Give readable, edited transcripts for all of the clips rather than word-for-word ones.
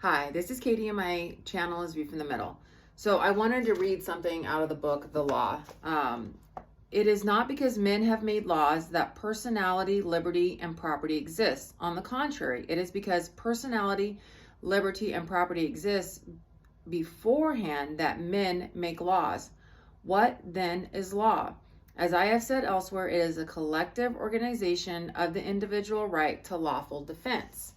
Hi, this is Katie and my channel is View from the Middle. So I wanted to read something out of the book, The Law. It is not because men have made laws that personality, liberty, and property exists. On the contrary, it is because personality, liberty, and property exists beforehand that men make laws. What then is law? As I have said elsewhere, it is a collective organization of the individual right to lawful defense.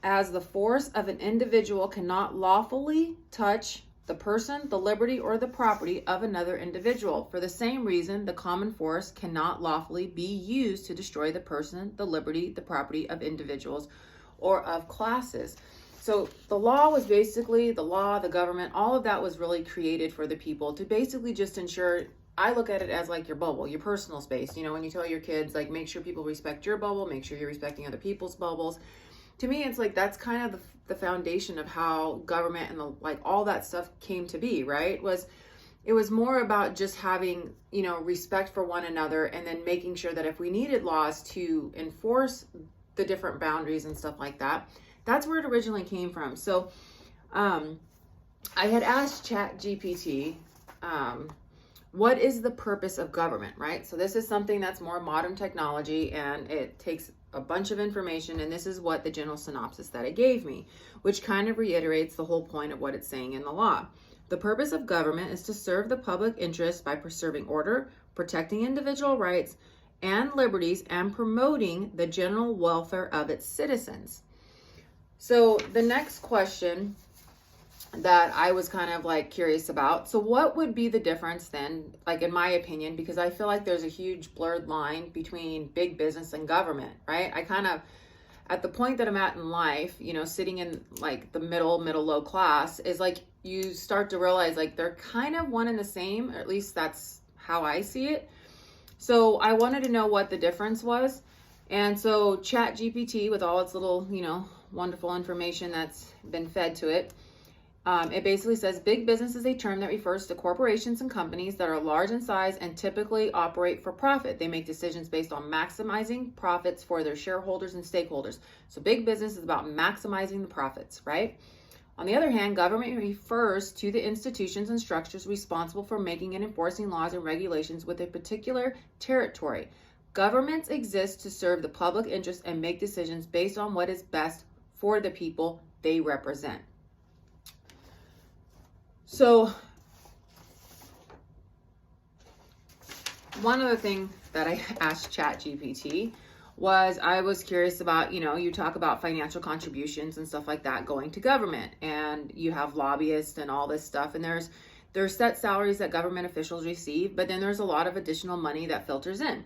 As the force of an individual cannot lawfully touch the person, the liberty, or the property of another individual. For the same reason, the common force cannot lawfully be used to destroy the person, the liberty, the property of individuals or of classes. So the law was basically the law, the government, all of that was really created for the people to basically just ensure. I look at it as like your bubble, your personal space. You know, when you tell your kids, like, make sure people respect your bubble, make sure you're respecting other people's bubbles. To me, it's like that's kind of the foundation of how government and like all that stuff came to be, right? It was more about just having, respect for one another, and then making sure that if we needed laws to enforce the different boundaries and stuff like that, that's where it originally came from. So I had asked ChatGPT, what is the purpose of government, right? So this is something that's more modern technology, and it takes a bunch of information, and this is what the general synopsis that it gave me, which kind of reiterates the whole point of what it's saying in the law. The purpose of government is to serve the public interest by preserving order, protecting individual rights and liberties, and promoting the general welfare of its citizens. So the next question that I was kind of like curious about. So what would be the difference then, like in my opinion, because I feel like there's a huge blurred line between big business and government, right? I kind of, at the point that I'm at in life, sitting in like the middle low class, is like you start to realize like they're kind of one and the same, or at least that's how I see it. So I wanted to know what the difference was. And so ChatGPT, with all its little, wonderful information that's been fed to it, it basically says big business is a term that refers to corporations and companies that are large in size and typically operate for profit. They make decisions based on maximizing profits for their shareholders and stakeholders. So big business is about maximizing the profits, right? On the other hand, government refers to the institutions and structures responsible for making and enforcing laws and regulations with a particular territory. Governments exist to serve the public interest and make decisions based on what is best for the people they represent. So one other thing that I asked ChatGPT was, I was curious about, you talk about financial contributions and stuff like that going to government, and you have lobbyists and all this stuff, and there's set salaries that government officials receive, but then there's a lot of additional money that filters in.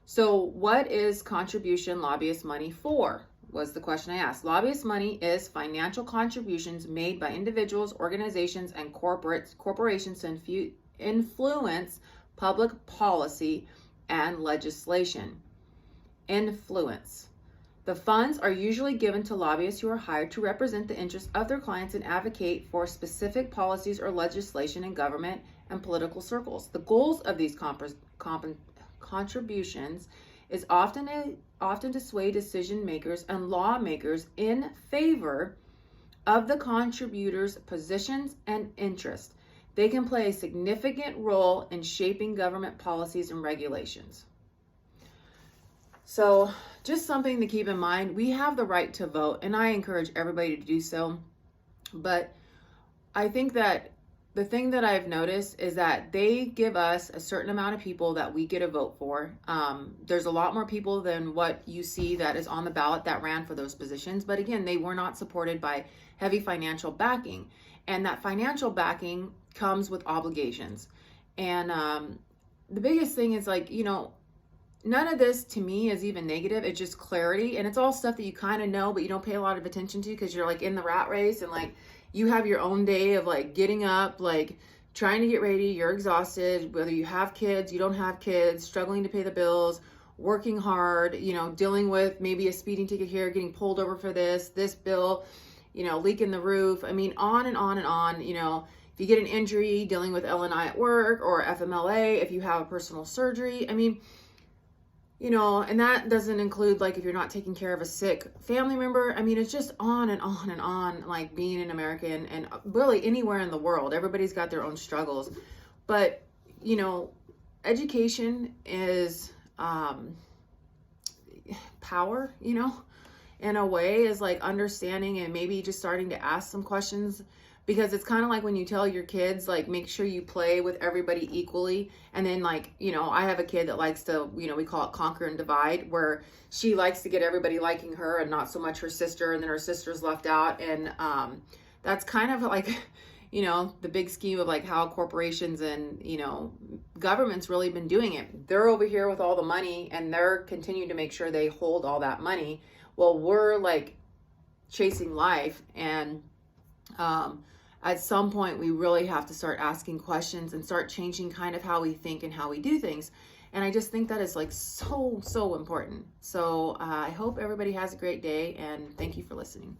So what is contribution lobbyist money for? Was the question I asked. Lobbyist money is financial contributions made by individuals, organizations, and corporations to influence public policy and legislation. Influence. The funds are usually given to lobbyists who are hired to represent the interests of their clients and advocate for specific policies or legislation in government and political circles. The goals of these contributions is often to sway decision makers and lawmakers in favor of the contributors' positions and interests. They can play a significant role in shaping government policies and regulations. So just something to keep in mind. We have the right to vote, and I encourage everybody to do so. But I think that the thing that I've noticed is that they give us a certain amount of people that we get to vote for. There's a lot more people than what you see that is on the ballot that ran for those positions. But again, they were not supported by heavy financial backing. And that financial backing comes with obligations. And the biggest thing is like, none of this to me is even negative. It's just clarity. And it's all stuff that you kind of know, but you don't pay a lot of attention to because you're like in the rat race, and like you have your own day of like getting up, like trying to get ready, you're exhausted, whether you have kids, you don't have kids, struggling to pay the bills, working hard, dealing with maybe a speeding ticket here, getting pulled over for this bill, leak in the roof. I mean, on and on and on. If you get an injury, dealing with L&I at work or FMLA, if you have a personal surgery. I mean, and that doesn't include like if you're not taking care of a sick family member. I mean, it's just on and on and on, like being an American and really anywhere in the world. Everybody's got their own struggles. But, education is power, in a way, is like understanding and maybe just starting to ask some questions, because it's kind of like when you tell your kids, like, make sure you play with everybody equally. And then, like, I have a kid that likes to, we call it conquer and divide, where she likes to get everybody liking her and not so much her sister, and then her sister's left out. And that's kind of like, the big scheme of like how corporations and, government's really been doing it. They're over here with all the money and they're continuing to make sure they hold all that money. Well, we're like chasing life. And at some point we really have to start asking questions and start changing kind of how we think and how we do things. And I just think that is like so important. So I hope everybody has a great day, and thank you for listening.